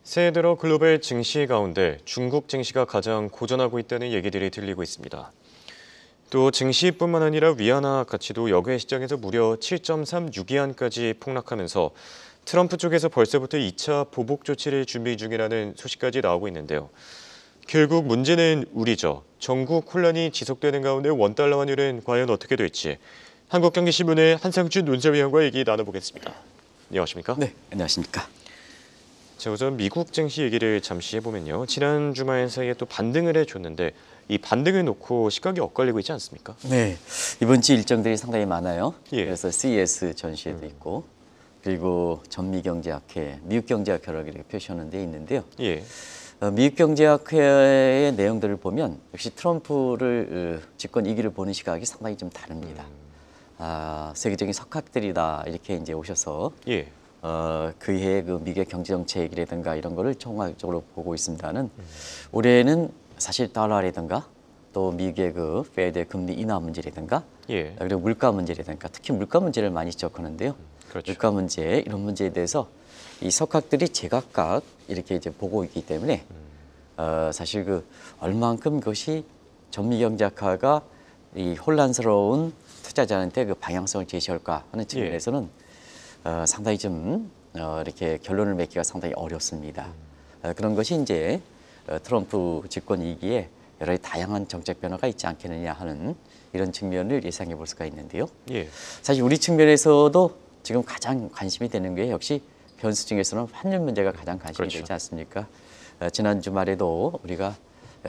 새해 들어 글로벌 증시 가운데 중국 증시가 가장 고전하고 있다는 얘기들이 들리고 있습니다. 또 증시뿐만 아니라 위안화 가치도 역외 시장에서 무려 7.36위안까지 폭락하면서 트럼프 쪽에서 벌써부터 2차 보복 조치를 준비 중이라는 소식까지 나오고 있는데요. 결국 문제는 우리죠. 전국 혼란이 지속되는 가운데 원달러 환율은 과연 어떻게 될지 한국경제신문의 한상준 논설위원과 얘기 나눠보겠습니다. 안녕하십니까? 네, 안녕하십니까? 자, 우선 미국 증시 얘기를 잠시 해보면요. 지난 주말 사이에 또 반등을 해줬는데 이 반등을 놓고 시각이 엇갈리고 있지 않습니까? 네, 이번 주 일정들이 상당히 많아요. 예. 그래서 CES 전시회도 있고, 그리고 전미경제학회, 미국경제학회라고 이렇게 표시하는 데 있는데요. 예. 미국경제학회의 내용들을 보면 역시 트럼프를 집권 2기를 보는 시각이 상당히 좀 다릅니다. 세계적인 석학들이다 이렇게 이제 오셔서 예. 그해의 그 미국의 경제 정책이라든가 이런 거를 총괄적으로 보고 있습니다는 올해는 사실 달러라든가 또 미국의 그 페드의 금리 인하 문제라든가 예. 그리고 물가 문제라든가 특히 물가 문제를 많이 지적하는데요. 그렇죠. 물가 문제 이런 문제에 대해서 이 석학들이 제각각 이렇게 이제 보고 있기 때문에 사실 그 얼만큼 그것이 전미경제학회가 이 혼란스러운 투자자한테 그 방향성을 제시할까 하는 측면에서는 상당히 좀 이렇게 결론을 맺기가 상당히 어렵습니다. 그런 것이 이제 트럼프 집권 2기에 여러 다양한 정책 변화가 있지 않겠느냐 하는 이런 측면을 예상해 볼 수가 있는데요. 예. 사실 우리 측면에서도 지금 가장 관심이 되는 게 역시 변수 중에서는 환율 문제가 가장 관심이 그렇죠. 되지 않습니까? 지난 주말에도 우리가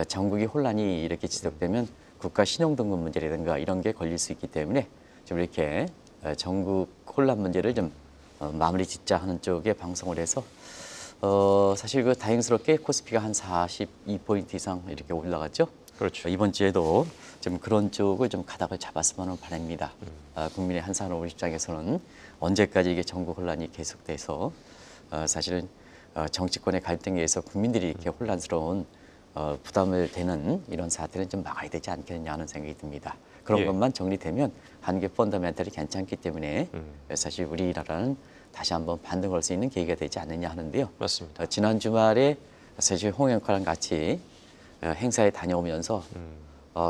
전국이 혼란이 이렇게 지속되면 국가 신용등급 문제라든가 이런 게 걸릴 수 있기 때문에 좀 이렇게 전국 혼란 문제를 좀 마무리 짓자 하는 쪽에 방송을 해서 사실 그 다행스럽게 코스피가 한 42포인트 이상 이렇게 올라갔죠. 그렇죠. 이번 주에도 좀 그런 쪽을 좀 가닥을 잡았으면 바랍니다. 국민의 한산업 입장에서는 언제까지 이게 전국 혼란이 계속돼서 사실은 정치권의 갈등에 의해서 국민들이 이렇게 혼란스러운 부담을 되는 이런 사태는 좀 막아야 되지 않겠느냐 하는 생각이 듭니다. 그런 예. 것만 정리되면 한국의 펀더멘털이 괜찮기 때문에 사실 우리나라는 다시 한번 반등할 수 있는 계기가 되지 않느냐 하는데요. 맞습니다. 지난 주말에 사실 홍영과랑 같이 행사에 다녀오면서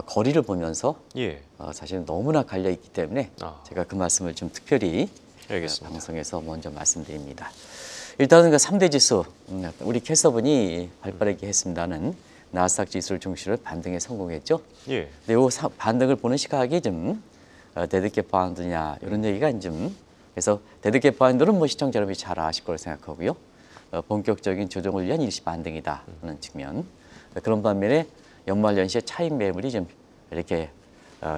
거리를 보면서 예. 사실 너무나 갈려 있기 때문에 제가 그 말씀을 좀 특별히 알겠습니다. 방송에서 먼저 말씀드립니다. 일단은 그 3대 지수 우리 캐서분이 발빠르게 했습니다는 나스닥 지수를 중심으로 반등에 성공했죠. 예. 근데 이 반등을 보는 시각이 좀 데드캣 파운드냐 이런 얘기가 좀 그래서 데드캣 파운드는 뭐 시청자 여러분이 잘 아실 거라고 생각하고요. 본격적인 조정을 위한 일시 반등이다 하는 측면. 그런 반면에 연말 연시에 차익 매물이 좀 이렇게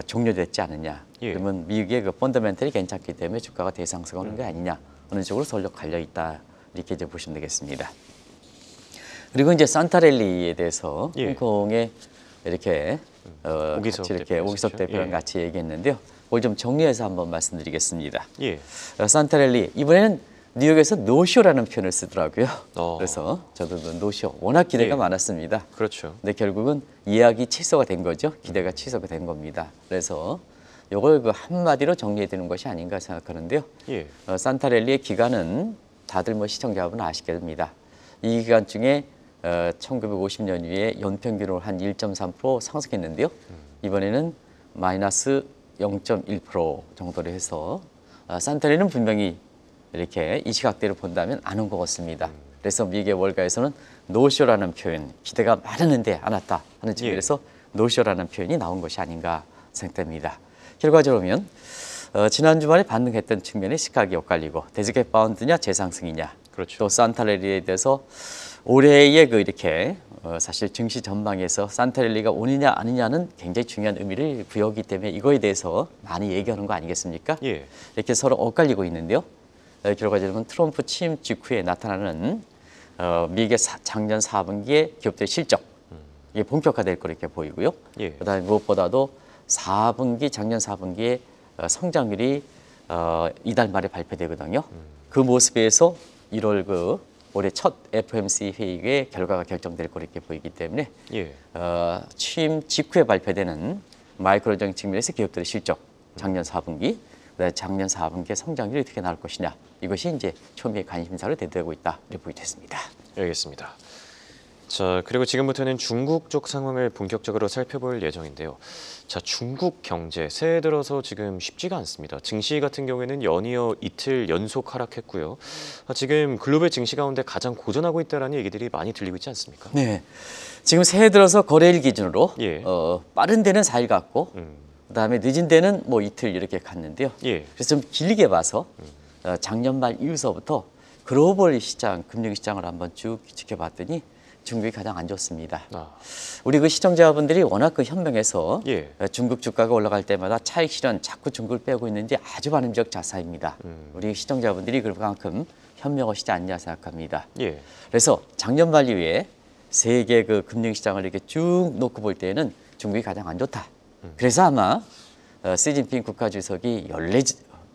종료됐지 않느냐. 예. 그러면 미국의 그 펀더멘털이 괜찮기 때문에 주가가 대상승하는 게 아니냐. 어느 쪽으로 전력 갈려 있다. 이렇게 이제 보시면 되겠습니다. 그리고 이제 산타랠리에 대해서 예. 홍콩에 이렇게 오기석 같이 이렇게 대표 오기석 있으시죠? 대표랑 예. 같이 얘기했는데요. 그걸 좀 정리해서 한번 말씀드리겠습니다. 예. 산타랠리 이번에는 뉴욕에서 노쇼라는 표현을 쓰더라고요. 어. 그래서 저도 노쇼 워낙 기대가 예. 많았습니다. 그렇죠. 근데 결국은 예약이 취소가 된 거죠. 기대가 취소가 된 겁니다. 그래서 이걸 그 한마디로 정리해 드리는 것이 아닌가 생각하는데요. 예. 산타랠리의 기간은 다들 뭐 시청자분은 아시게 됩니다. 이 기간 중에 1950년 이후에 연평균으로 한 1.3% 상승했는데요. 이번에는 마이너스 0.1% 정도로 해서 산타랠리는 분명히 이렇게 이 시각대로 본다면 안 온 것 같습니다. 그래서 미국의 월가에서는 노쇼라는 표현, 기대가 많았는데 안 왔다 하는 측면에서 노쇼라는 표현이 나온 것이 아닌가 생각됩니다. 결과적으로 보면 지난 주말에 반등했던 측면의 시각이 엇갈리고 데드캣 파운드냐 재상승이냐 그렇죠. 또 산타랠리에 대해서 올해의 그 이렇게 사실 증시 전망에서 산타랠리가 오느냐 아니냐는 굉장히 중요한 의미를 부여하기 때문에 이거에 대해서 많이 얘기하는 거 아니겠습니까? 예. 이렇게 서로 엇갈리고 있는데요. 결과적으로 트럼프 취임 직후에 나타나는 미국의 작년 4분기의 기업들의 실적 이게 본격화될 거 이렇게 보이고요. 예. 그다음에 무엇보다도 작년 4분기에 성장률이 이달 말에 발표되거든요. 그 모습에서 1월 그 올해 첫 FOMC 회의의 결과가 결정될 거 이렇게 보이기 때문에 예. 취임 직후에 발표되는 마이크로적인 측면에서 기업들의 실적 작년 4분기 작년 4분기의 성장률이 어떻게 나올 것이냐 이것이 이제 초미의 관심사로 대두되고 있다 이렇게 보게 됐습니다. 알겠습니다. 자, 그리고 지금부터는 중국 쪽 상황을 본격적으로 살펴볼 예정인데요. 자, 중국 경제 새해 들어서 지금 쉽지가 않습니다. 증시 같은 경우에는 연이어 이틀 연속 하락했고요. 지금 글로벌 증시 가운데 가장 고전하고 있다라는 얘기들이 많이 들리고 있지 않습니까? 네. 지금 새해 들어서 거래일 기준으로 예. 빠른 데는 4일 갔고 음. 그다음에 늦은 데는 뭐 이틀 이렇게 갔는데요. 예. 그래서 좀 길게 봐서 작년 말 이후서부터 글로벌 시장, 금융시장을 한번 쭉 지켜봤더니 중국이 가장 안 좋습니다. 아, 우리 그 시청자분들이 워낙 그 현명해서 예. 중국 주가가 올라갈 때마다 차익 실현 자꾸 중국을 빼고 있는지 아주 반응적 자사입니다. 우리 시청자분들이 그만큼 현명하시지 않냐 생각합니다. 예. 그래서 작년 말 이후에 세계 그 금융시장을 이렇게 쭉 놓고 볼 때에는 중국이 가장 안 좋다. 그래서 아마 시진핑 국가주석이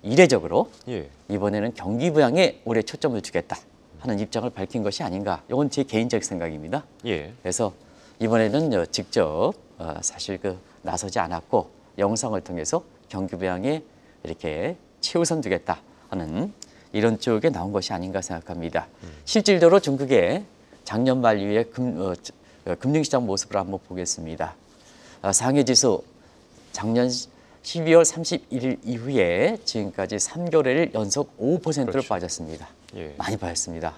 이례적으로 예. 이번에는 경기 부양에 올해 초점을 주겠다 하는 입장을 밝힌 것이 아닌가. 이건 제 개인적 생각입니다. 예. 그래서 이번에는 직접 사실 그 나서지 않았고 영상을 통해서 경기 부양에 이렇게 최우선 두겠다 하는 이런 쪽에 나온 것이 아닌가 생각합니다. 실질적으로 중국의 작년 말 이후에 금융시장 모습을 한번 보겠습니다. 상해지수 작년 12월 31일 이후에 지금까지 3개월을 연속 5%로 그렇죠. 빠졌습니다. 예. 많이 빠졌습니다.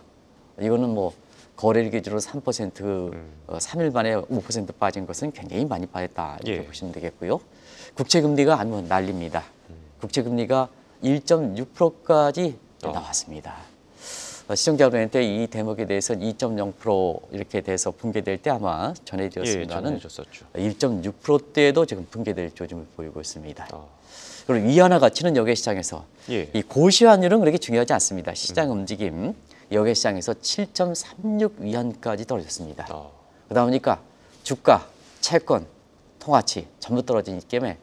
이거는 뭐 거래일 기준으로 3%, 3일 만에 5% 빠진 것은 굉장히 많이 빠졌다 이렇게 예. 보시면 되겠고요. 국채금리가 아니면 난립니다. 국채금리가 1.6%까지 나왔습니다. 시청자 여러분한테 이 대목에 대해서는 2.0% 이렇게 돼서 붕괴될 때 아마 예, 전해드렸습니다는 전해주셨었죠. 1.6%대도 1.6%대도 지금 붕괴될 조짐을 보이고 있습니다. 아, 그리고 위안화 가치는 여객 시장에서 예. 이 고시환율은 그렇게 중요하지 않습니다. 시장 움직임 여객 시장에서 7.36 위안까지 떨어졌습니다. 아, 그러다 보니까 주가, 채권, 통화치 전부 떨어지기 때문에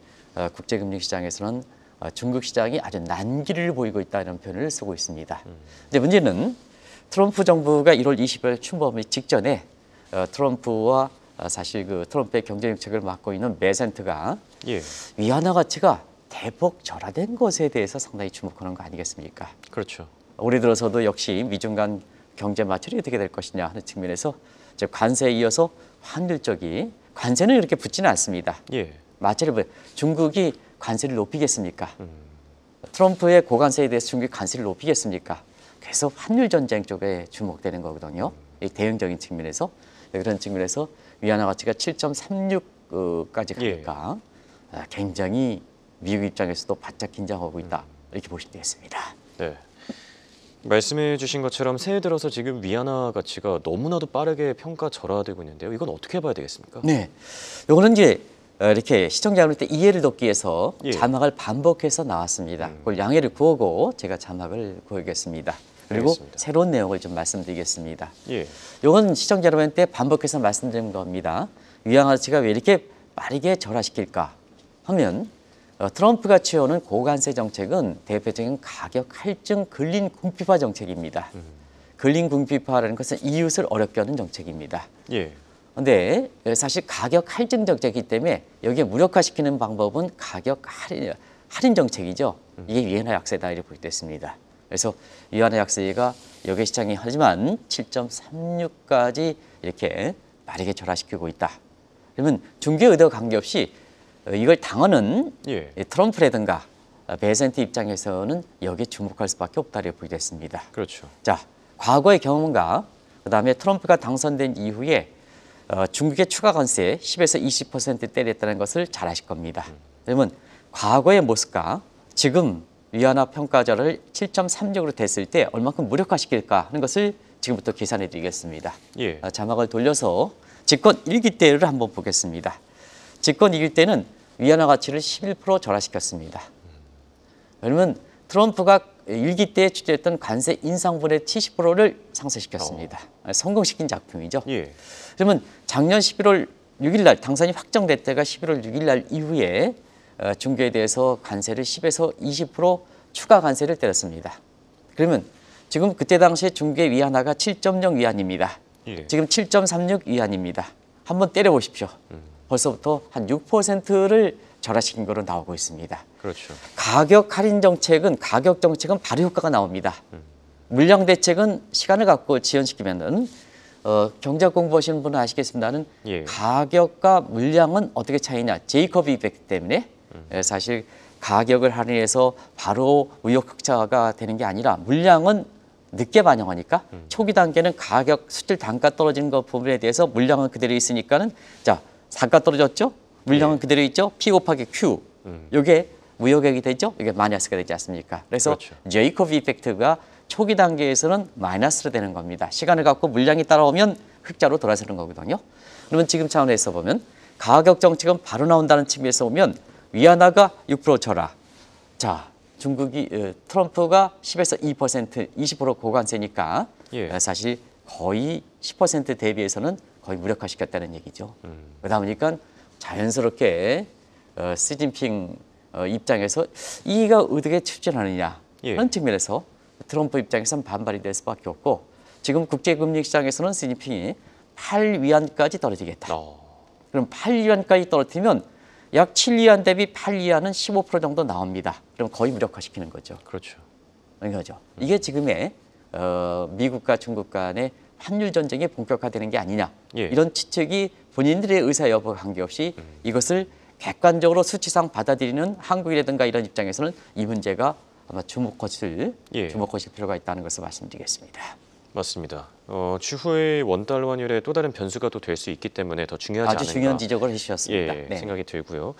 국제금융시장에서는 중국 시장이 아주 난기를 보이고 있다는 표현을 쓰고 있습니다. 근데 문제는 트럼프 정부가 1월 20일 출범하기 직전에 트럼프와 사실 그 트럼프의 경제 정책을 맡고 있는 매센트가 예. 위안화 가치가 대폭 절하된 것에 대해서 상당히 주목하는 거 아니겠습니까? 그렇죠. 올해 들어서도 역시 미중 간 경제 마찰이 어떻게 될 것이냐 하는 측면에서 이제 관세에 이어서 환율 쪽이 관세는 이렇게 붙지는 않습니다. 예. 마찰을 중국이 관세를 높이겠습니까? 트럼프의 고관세에 대해서 중국이 관세를 높이겠습니까? 그래서 환율 전쟁 쪽에 주목되는 거거든요. 이 대응적인 측면에서 그런 측면에서 위안화 가치가 7.36까지 가니까 굉장히 미국 입장에서도 바짝 긴장하고 있다 이렇게 보시면 되겠습니다. 네. 말씀해 주신 것처럼 새해 들어서 지금 위안화 가치가 너무나도 빠르게 평가 절하되고 있는데요. 이건 어떻게 봐야 되겠습니까? 네, 요거는 이제 이렇게 시청자 여러분께 이해를 돕기 위해서 예. 자막을 반복해서 나왔습니다. 그걸 양해를 구하고 제가 자막을 구하겠습니다. 그리고 알겠습니다. 새로운 내용을 좀 말씀드리겠습니다. 예. 이건 시청자 여러분한테 반복해서 말씀드린 겁니다. 위안화 가치가 왜 이렇게 빠르게 절하시킬까 하면 트럼프가 취해오는 고관세 정책은 대표적인 가격 할증 근린 궁핍화 정책입니다. 근린 궁핍화라는 것은 이웃을 어렵게 하는 정책입니다. 예. 그런데 사실 가격 할증 정책이기 때문에 여기에 무력화시키는 방법은 가격 할인 정책이죠. 이게 위안화 약세다 이렇게 보겠습니다. 그래서 위안화 약세가 여객 시장이 하지만 7.36까지 이렇게 빠르게 절하시키고 있다. 그러면 중개 의도와 관계없이 이걸 당하는 예. 트럼프라든가 베센트 입장에서는 여기에 주목할 수밖에 없다 이렇게 보겠습니다. 그렇죠. 자, 과거의 경험과 그다음에 트럼프가 당선된 이후에 중국의 추가 관세 10에서 20% 때렸다는 것을 잘 아실 겁니다. 그러면 과거의 모습과 지금 위안화 평가절을 7.36으로 됐을 때 얼마큼 무력화시킬까 하는 것을 지금부터 계산해 드리겠습니다. 예. 자막을 돌려서 집권 1기 때를 한번 보겠습니다. 집권 2기 때는 위안화 가치를 11% 절하시켰습니다. 그러면 트럼프가 1기 때에 추진했던 관세 인상분의 70%를 상쇄시켰습니다. 성공시킨 작품이죠. 예. 그러면 작년 11월 6일 날 당선이 확정될 때가 11월 6일 날 이후에 중개에 대해서 관세를 10에서 20% 추가 관세를 때렸습니다. 그러면 지금 그때 당시에 중개 위안화가 7.0 위안입니다. 예. 지금 7.36 위안입니다. 한번 때려보십시오. 벌써부터 한 6%를 절하시킨 거로 나오고 있습니다. 그렇죠. 가격 할인 정책은 가격 정책은 바로 효과가 나옵니다. 물량 대책은 시간을 갖고 지연시키면은 경제학 공부하시는 분은 아시겠습니다는 예. 가격과 물량은 어떻게 차이냐. 제이콥 이펙트 때문에 사실 가격을 할인해서 바로 우역 흑자가 되는 게 아니라 물량은 늦게 반영하니까 초기 단계는 가격 수출 단가 떨어지는 것 부분에 대해서 물량은 그대로 있으니까는 자 단가 떨어졌죠? 물량은 예. 그대로 있죠? P 곱하기 Q. 이게 무역액이 되죠? 이게 마이너스가 되지 않습니까? 그래서 그렇죠. 제이콥 이펙트가 초기 단계에서는 마이너스로 되는 겁니다. 시간을 갖고 물량이 따라오면 흑자로 돌아서는 거거든요. 그러면 지금 차원에서 보면 가격 정책은 바로 나온다는 측면에서 보면 위안화가 6% 절하. 자, 중국이 트럼프가 10에서 2%, 20% 고관세니까 예. 사실 거의 10% 대비해서는 거의 무력화시켰다는 얘기죠. 그러다 보니까 자연스럽게 시진핑 입장에서 이가 어떻게 추진하느냐 예. 하는 측면에서 트럼프 입장에서는 반발이 될 수밖에 없고 지금 국제금리 시장에서는 시진핑이 8위안까지 떨어지겠다. 그럼 8위안까지 떨어뜨리면 약 7위안 대비 8위안은 15% 정도 나옵니다. 그럼 거의 무력화시키는 거죠. 그렇죠. 이거죠. 이게 지금의 미국과 중국 간의 환율 전쟁이 본격화되는 게 아니냐. 예. 이런 추측이 본인들의 의사 여부와 관계없이 이것을 객관적으로 수치상 받아들이는 한국이라든가 이런 입장에서는 이 문제가 아마 주목하실 필요가 있다는 것을 말씀드리겠습니다. 맞습니다. 추후에 원달러 환율의 또 다른 변수가 또 될 수 있기 때문에 더 중요하지 않을까. 아주 중요한 지적을 해주셨습니다. 예, 네. 생각이 들고요.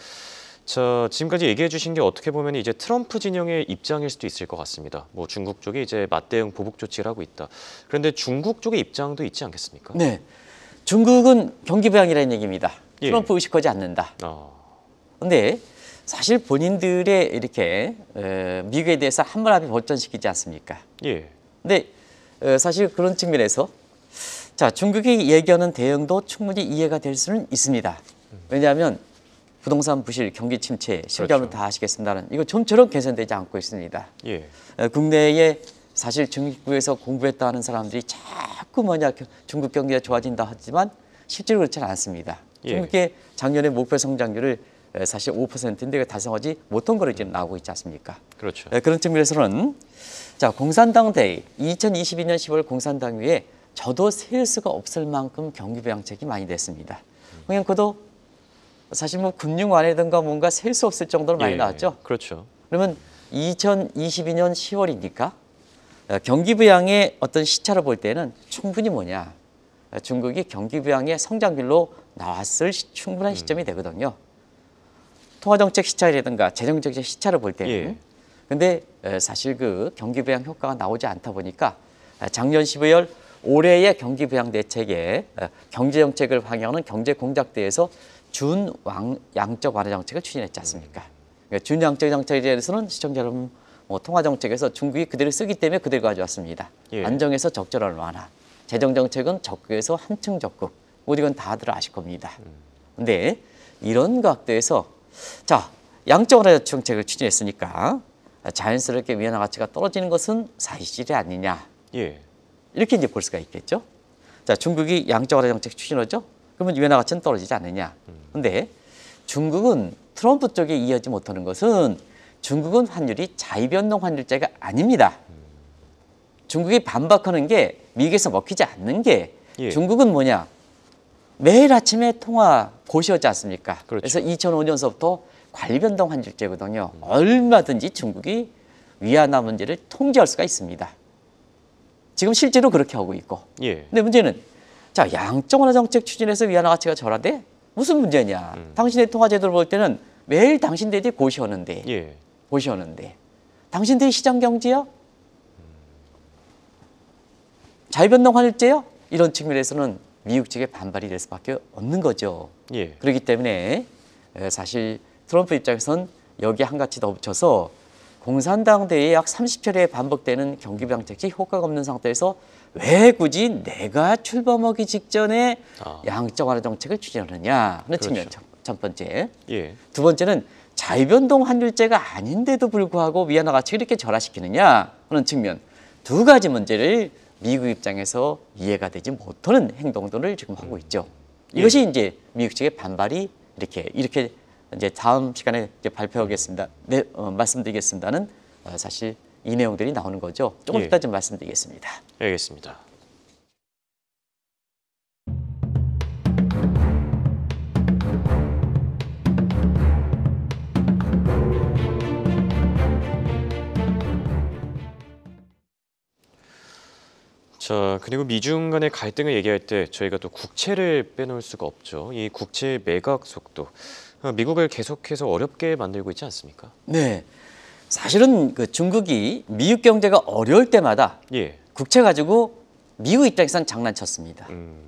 자, 지금까지 얘기해 주신 게 어떻게 보면 이제 트럼프 진영의 입장일 수도 있을 것 같습니다. 뭐 중국 쪽이 이제 맞대응 보복 조치를 하고 있다. 그런데 중국 쪽의 입장도 있지 않겠습니까? 네, 중국은 경기 부양이라는 얘기입니다. 예. 트럼프 의식하지 않는다. 그런데 사실 본인들의 이렇게 미국에 대해서 한물합의 발전시키지 않습니까? 예. 근데 사실 그런 측면에서 자 중국이 얘기하는 대응도 충분히 이해가 될 수는 있습니다. 왜냐하면 부동산 부실, 경기 침체, 실감은 그렇죠. 다 아시겠습니다는 이거 좀처럼 개선되지 않고 있습니다. 예. 국내에 사실 중국에서 공부했다 하는 사람들이 자꾸 중국 경기가 좋아진다 하지만 실제로 그렇지는 않습니다. 예. 중국의 작년에 목표 성장률을 사실 5%인데 달성하지 못한 거로 지금 나오고 있지 않습니까? 그렇죠. 그런 측면에서는 자 공산당 대회 2022년 10월 공산당 회에 저도 셀 수가 없을 만큼 경기 부양책이 많이 됐습니다. 그냥 그도 사실 뭐 금융완이든가 뭔가 셀 수 없을 정도로 많이 나왔죠. 그렇죠. 그러면 2022년 10월이니까 경기 부양의 어떤 시차를 볼 때는 충분히 뭐냐 중국이 경기 부양의 성장률로 나왔을 충분한 시점이 되거든요. 통화정책 시차라든가 재정정책 시차를 볼 때는 예. 근데 사실 그 경기 부양 효과가 나오지 않다 보니까 작년 12월 올해의 경기 부양 대책에 경제 정책을 방향하는 경제 공작대에서 준양적 완화 정책을 추진했지 않습니까? 그러니까 준양적 정책에 대해서는 시청자 여러분 통화 정책에서 중국이 그대로 쓰기 때문에 그대로 가져왔습니다. 예. 안정에서 적절한 완화, 재정 정책은 적극에서 한층 적극. 이건 다들 아실 겁니다. 근데 이런 각도에서 자 양적 완화 정책을 추진했으니까 자연스럽게 위안화 가치가 떨어지는 것은 사실이 아니냐. 예. 이렇게 이제 볼 수가 있겠죠. 자, 중국이 양적 완화 정책 추진하죠. 그러면 위안화 가치는 떨어지지 않느냐. 근데 중국은 트럼프 쪽에 이해하지 못하는 것은 중국은 환율이 자유변동 환율제가 아닙니다. 중국이 반박하는 게 미국에서 먹히지 않는 게 예. 중국은 뭐냐. 매일 아침에 통화 보시지 않습니까? 그렇죠. 그래서 2005년서부터 관리변동 환율제거든요. 얼마든지 중국이 위안화 문제를 통제할 수가 있습니다. 지금 실제로 그렇게 하고 있고. 예. 근데 문제는 자 양적 완화 정책 추진해서 위안화 가치가 절하돼? 무슨 문제냐? 당신의 통화 제도를 볼 때는 매일 당신들이 고시하는데, 예. 고시하는데, 당신들이 시장 경제야? 자유변동 환율제요? 이런 측면에서는 미국 측의 반발이 될 수밖에 없는 거죠. 예. 그렇기 때문에 사실 트럼프 입장에서는 여기에 한 가지 더 붙여서 공산당 대회에 약 30차례 반복되는 경기 부양 정책이 효과가 없는 상태에서 왜 굳이 내가 출범하기 직전에 양적 완화 정책을 추진하느냐 하는 측면 첫 번째. 예. 두 번째는 자유변동 환율제가 아닌데도 불구하고 위안화 가치를 이렇게 절하시키느냐 하는 측면. 두 가지 문제를 미국 입장에서 이해가 되지 못하는 행동들을 지금 하고 있죠. 이것이 이제 미국 측의 반발이 이렇게 이제 다음 시간에 이제 발표하겠습니다. 네, 말씀드리겠습니다는 사실 이 내용들이 나오는 거죠. 조금 이따 좀 말씀드리겠습니다. 알겠습니다. 자, 그리고 미중 간의 갈등을 얘기할 때 저희가 또 국채를 빼놓을 수가 없죠. 이 국채 매각 속도, 미국을 계속해서 어렵게 만들고 있지 않습니까? 네, 사실은 그 중국이 미국 경제가 어려울 때마다 예. 국채 가지고 미국 입장에서는 장난쳤습니다. 음,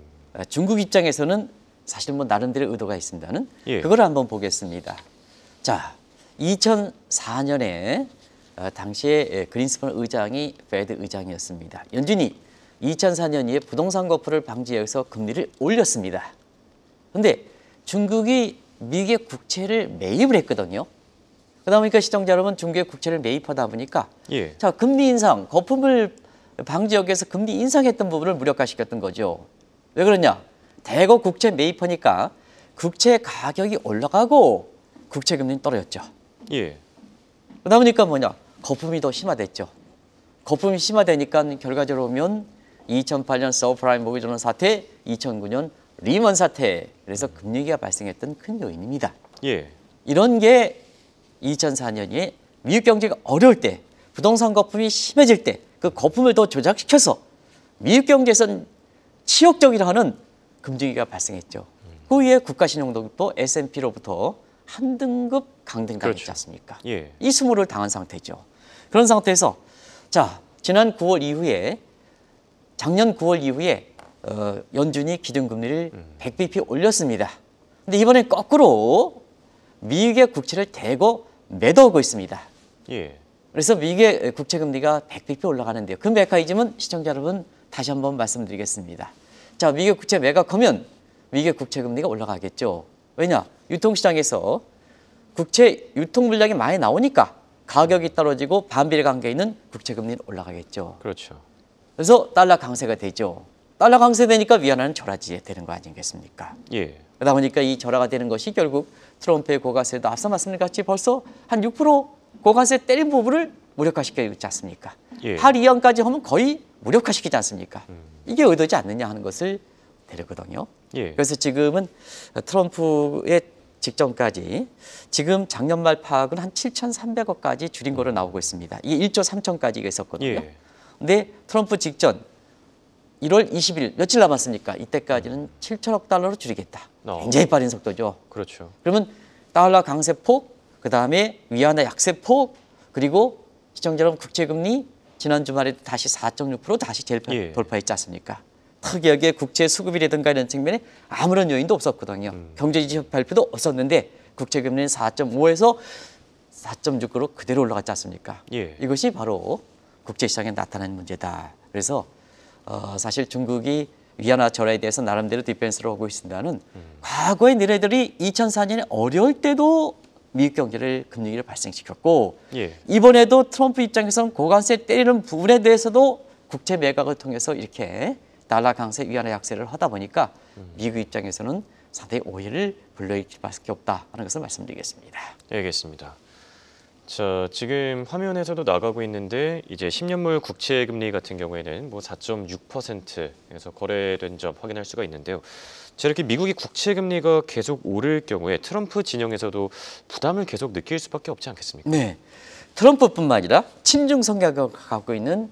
중국 입장에서는 사실 뭐 나름대로 의도가 있습니다는 예. 그걸 한번 보겠습니다. 자, 2004년에 당시에 그린스펀 의장이 페드 의장이었습니다. 연준이 2004년 이에 부동산 거품을 방지하기 위해서 금리를 올렸습니다. 그런데 중국이 미국의 국채를 매입을 했거든요. 그러다 보니까 시청자 여러분, 중국의 국채를 매입하다 보니까 예. 자, 금리 인상, 거품을 방지하기 위해서 금리 인상했던 부분을 무력화시켰던 거죠. 왜 그러냐? 대거 국채 매입하니까 국채 가격이 올라가고 국채 금리는 떨어졌죠. 예. 그러다 보니까 뭐냐? 거품이 더 심화됐죠. 거품이 심화되니까 결과적으로 보면 2008년 서브프라임 모기지론 사태, 2009년 리먼 사태, 그래서 금리위기가 발생했던 큰 요인입니다. 예. 이런 게 2004년에 미국 경제가 어려울 때, 부동산 거품이 심해질 때 그 거품을 더 조작시켜서 미국 경제에선 치욕적이라 하는 금융위기가 발생했죠. 그 이후에 국가신용등급도 S&P로부터 한 등급 강등당했지 그렇죠. 않습니까? 예. 이 수모를 당한 상태죠. 그런 상태에서 자, 지난 9월 이후에 작년 9월 이후에 연준이 기준금리를 100bp 올렸습니다. 근데 이번엔 거꾸로 미국의 국채를 대거 매도하고 있습니다. 예. 그래서 미국의 국채 금리가 100bp 올라가는데요. 그 메커니즘은 시청자 여러분 다시 한번 말씀드리겠습니다. 자, 미국 국채 매각하면 미국의 국채 금리가 올라가겠죠. 왜냐? 유통시장에서 국채 유통 물량이 많이 나오니까 가격이 떨어지고 반비례 관계에 있는 국채 금리는 올라가겠죠. 그렇죠. 그래서 달러 강세가 되죠. 달러 강세되니까 위안화는 절하지 되는 거 아니겠습니까? 예. 그러다 보니까 이 절하가 되는 것이 결국 트럼프의 고관세도 앞서 말씀드렸같이 벌써 한 6% 고관세 때린 부분을 무력화시키고 있지 않습니까? 예. 8 이하까지 하면 거의 무력화시키지 않습니까? 이게 의도지 않느냐 하는 것을 데리거든요. 예. 그래서 지금은 트럼프의 직전까지 지금 작년 말 파악은 한 7,300억까지 줄인 거로 나오고 있습니다. 이게 1조 3천까지 있었거든요. 예. 근데 트럼프 직전 1월 20일 며칠 남았습니까? 이때까지는 7천억 달러로 줄이겠다. 굉장히 빠른 속도죠. 그렇죠. 그러면 달러 강세폭, 그다음에 위안화 약세폭, 그리고 시청자 여러분 국채금리 지난 주말에 다시 4.6% 다시 예. 돌파했지 않습니까? 특이하게 국채 수급이라든가 이런 측면에 아무런 요인도 없었거든요. 경제지표 발표도 없었는데 국채금리는 4.5에서 4.6으로 그대로 올라갔지 않습니까? 예. 이것이 바로 국제시장에 나타나는 문제다. 그래서 사실 중국이 위안화 절하에 대해서 나름대로 디펜스를 하고 있습니다는 과거에 너네들이 2004년에 어려울 때도 미국 경제를 금융위기를 발생시켰고 예. 이번에도 트럼프 입장에서는 고관세 때리는 부분에 대해서도 국채 매각을 통해서 이렇게 달러 강세, 위안화 약세를 하다 보니까 미국 입장에서는 상당히 오해를 불러일으킬 수밖에 없다 하는 것을 말씀드리겠습니다. 알겠습니다. 자, 지금 화면에서도 나가고 있는데 이제 10년물 국채 금리 같은 경우에는 뭐 4.6%에서 거래된 점 확인할 수가 있는데요. 자, 이렇게 미국이 국채 금리가 계속 오를 경우에 트럼프 진영에서도 부담을 계속 느낄 수밖에 없지 않겠습니까? 네, 트럼프뿐만 아니라 친중 성격을 갖고 있는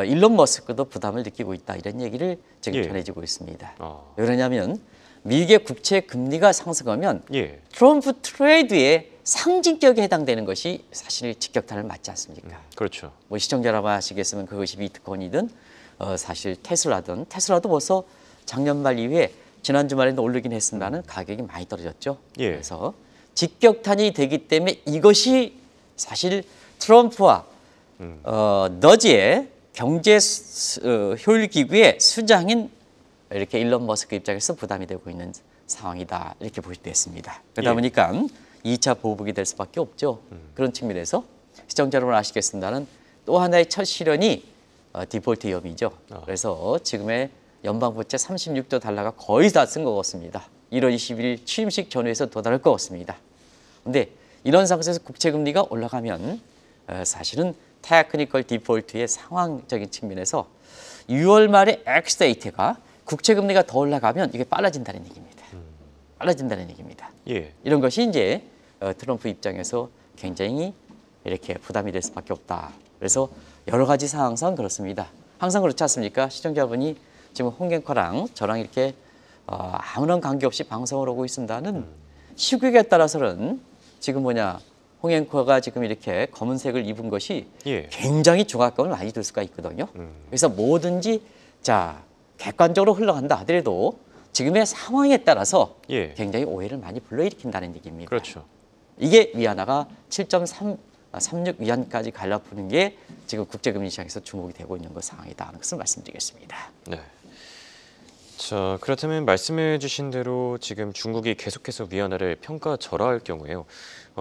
일론 머스크도 부담을 느끼고 있다 이런 얘기를 지금 예. 전해지고 있습니다. 아, 왜 그러냐면 미국의 국채 금리가 상승하면 예. 트럼프 트레이드의 상징격에 해당되는 것이 사실 직격탄을 맞지 않습니까? 그렇죠. 뭐 시청자 여러분 아시겠으면 그것이 비트코인이든 사실 테슬라든 테슬라도 벌써 작년 말 이후에 지난 주말에도 오르긴 했습니다는 가격이 많이 떨어졌죠. 예. 그래서 직격탄이 되기 때문에 이것이 사실 트럼프와 너지의 경제 효율 기구의 수장인 이렇게 일론 머스크 입장에서 부담이 되고 있는 상황이다 이렇게 볼 수 있습니다. 그러다 예. 보니까 2차 보복이 될 수밖에 없죠. 그런 측면에서 시청자 여러분 아시겠습니다는 또 하나의 첫 실현이 디폴트 위험이죠. 그래서 지금의 연방부채 36조 달러가 거의 다 쓴 것 같습니다. 1월 20일 취임식 전후에서 도달할 것 같습니다. 그런데 이런 상황에서 국채금리가 올라가면 사실은 테크니컬 디폴트의 상황적인 측면에서 6월 말에 엑스데이트가 국채금리가 더 올라가면 이게 빨라진다는 얘기입니다. 빨라진다는 얘기입니다. 예. 이런 것이 이제 트럼프 입장에서 굉장히 이렇게 부담이 될 수밖에 없다. 그래서 여러 가지 상황상 그렇습니다. 항상 그렇지 않습니까? 시청자분이 지금 홍앵커랑 저랑 이렇게 아무런 관계없이 방송을 하고 있습니다는 시국에 따라서는 지금 홍앵커가 지금 이렇게 검은색을 입은 것이 예. 굉장히 중압감을 많이 들 수가 있거든요. 그래서 뭐든지 객관적으로 흘러간다 하더라도 지금의 상황에 따라서 예. 굉장히 오해를 많이 불러일으킨다는 얘기입니다. 그렇죠. 이게 위안화가 7.36 위안까지 갈라푸는 게 지금 국제금리시장에서 주목이 되고 있는 상황이다 하는 것을 말씀드리겠습니다. 네. 자, 그렇다면 말씀해 주신 대로 지금 중국이 계속해서 위안화를 평가절하할 경우에요.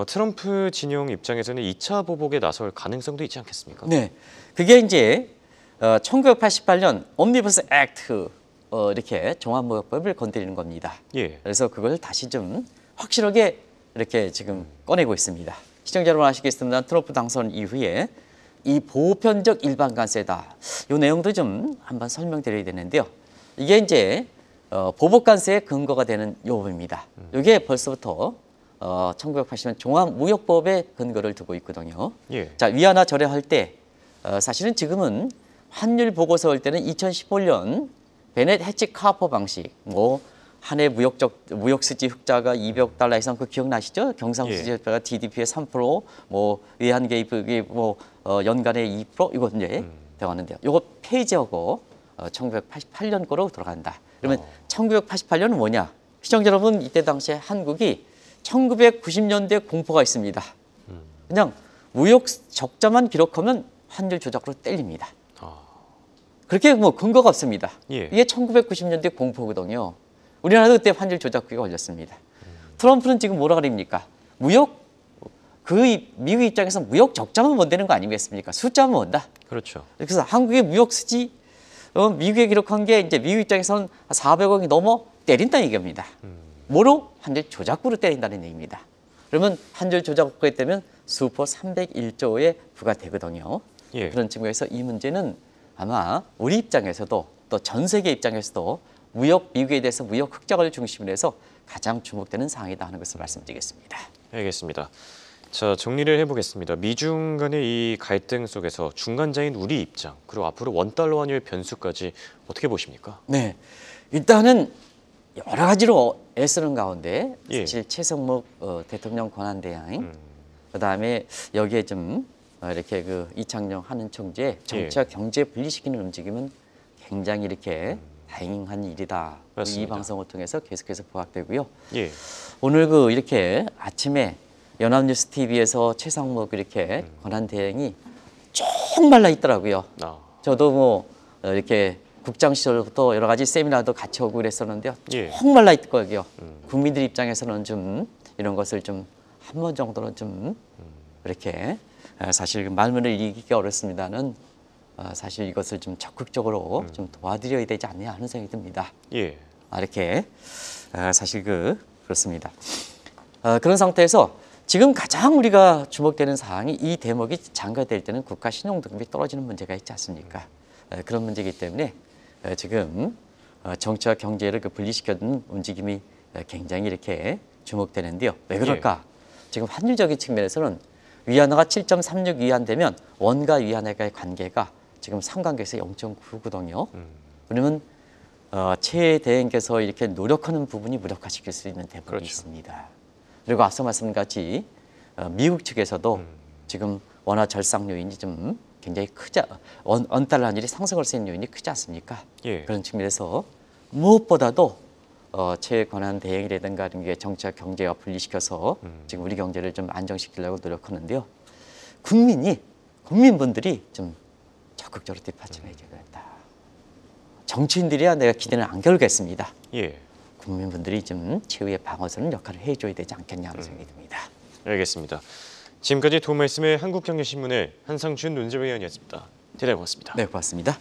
트럼프 진영 입장에서는 2차 보복에 나설 가능성도 있지 않겠습니까? 네, 그게 이제 1988년 옴니버스 액트 이렇게 종합무역법을 건드리는 겁니다. 예. 그래서 그걸 다시 좀 확실하게 이렇게 지금 꺼내고 있습니다. 시청자 여러분 아시겠습니다. 트럼프 당선 이후에 이 보편적 일반관세다. 이 내용도 좀 한번 설명드려야 되는데요. 이게 이제 보복관세의 근거가 되는 요법입니다. 이게 벌써부터 1980년 종합무역법에 근거를 두고 있거든요. 예. 자, 위안화 절약할 때 사실은 지금은 환율 보고서 할 때는 2015년 베넷 해치 카퍼 방식, 한 해 무역 수지 흑자가 200달러 이상 그 기억나시죠? 경상수지 흑자가 GDP의 3%, 외환 개입이 연간에 2% 이거 이제 들어가는데요. 이거 폐지하고 1988년 거로 들어간다. 그러면 1988년은 뭐냐? 시청자 여러분 이때 당시에 한국이 1990년대 공포가 있습니다. 그냥 무역 적자만 기록하면 환율 조작으로 때립니다. 그렇게 근거가 없습니다. 예. 이게 1990년대 공포거든요. 우리나라도 그때 환율 조작기가 걸렸습니다. 트럼프는 지금 뭐라 그럽니까? 미국 입장에서 무역 적자만 못 되는 거 아니겠습니까? 숫자만 본다. 그렇죠. 그래서 한국의 무역 수지 미국에 기록한 게 이제 미국 입장에서는 400억이 넘어 때린다는 얘기입니다. 뭐로? 환율 조작구로 때린다는 얘기입니다. 그러면 환율 조작구에 때면 수포 301조에 부과되거든요. 예. 그런 측면에서 이 문제는 아마 우리 입장에서도 또 전 세계 입장에서도 미국에 대해서 무역 흑자를 중심으로 해서 가장 주목되는 사항이다 하는 것을 말씀드리겠습니다. 알겠습니다. 자, 정리를 해보겠습니다. 미중 간의 이 갈등 속에서 중간자인 우리 입장, 그리고 앞으로 원달러 환율 변수까지 어떻게 보십니까? 네, 일단은 여러 가지로 애쓰는 가운데 예. 사실 최성목 대통령 권한대행, 그다음에 여기에 좀 이렇게 이창용 한은총재 정치와 경제 분리시키는 움직임은 굉장히 이렇게 다행한 일이다. 맞습니다. 이 방송을 통해서 계속해서 부각되고요. 예. 오늘 이렇게 아침에 연합뉴스 TV에서 최상목 이렇게 권한대행이 쭉 말라 있더라고요. 저도 이렇게 국장 시절부터 여러 가지 세미나도 같이 오고 그랬었는데요. 예. 쭉 말라 있더라고요. 국민들 입장에서는 좀 이런 것을 좀 한 번 정도는 좀 이렇게 사실 말문을 이기기가 어렵습니다는 사실 이것을 좀 적극적으로 좀 도와드려야 되지 않냐 하는 생각이 듭니다. 예. 이렇게 사실 그렇습니다. 그런 상태에서 지금 가장 우리가 주목되는 사항이 이 대목이 장가될 때는 국가 신용 등급이 떨어지는 문제가 있지 않습니까? 그런 문제이기 때문에 지금 정치와 경제를 분리시켜주는 움직임이 굉장히 이렇게 주목되는데요. 왜 그럴까? 지금 환율적인 측면에서는 위안화가 7.36 위안 되면 원과 위안화의 관계가 지금 상관계에서 0.9거든요. 그러면 최 대행께서 이렇게 노력하는 부분이 무력화시킬 수 있는 대목이 그렇죠. 있습니다. 그리고 앞서 말씀드린 같이 미국 측에서도 지금 원화 절상 요인이 좀 굉장히 원달러 환율이 상승할 수 있는 요인이 크지 않습니까? 예. 그런 측면에서 무엇보다도 최권한 대행이라든가 이런 게 정치와 경제와 분리시켜서 지금 우리 경제를 좀 안정시키려고 노력하는데요. 국민분들이 좀 적극적으로 뒷받침해 줘야 된다. 정치인들이야 내가 기대는 안 걸겠습니다. 예. 국민분들이 좀 최후의 방어선을 역할을 해줘야 되지 않겠냐 하는 생각이 듭니다. 알겠습니다. 지금까지 도움 말씀의 한국경제신문의 한상준 논설위원이었습니다. 대단히 고맙습니다. 네, 고맙습니다.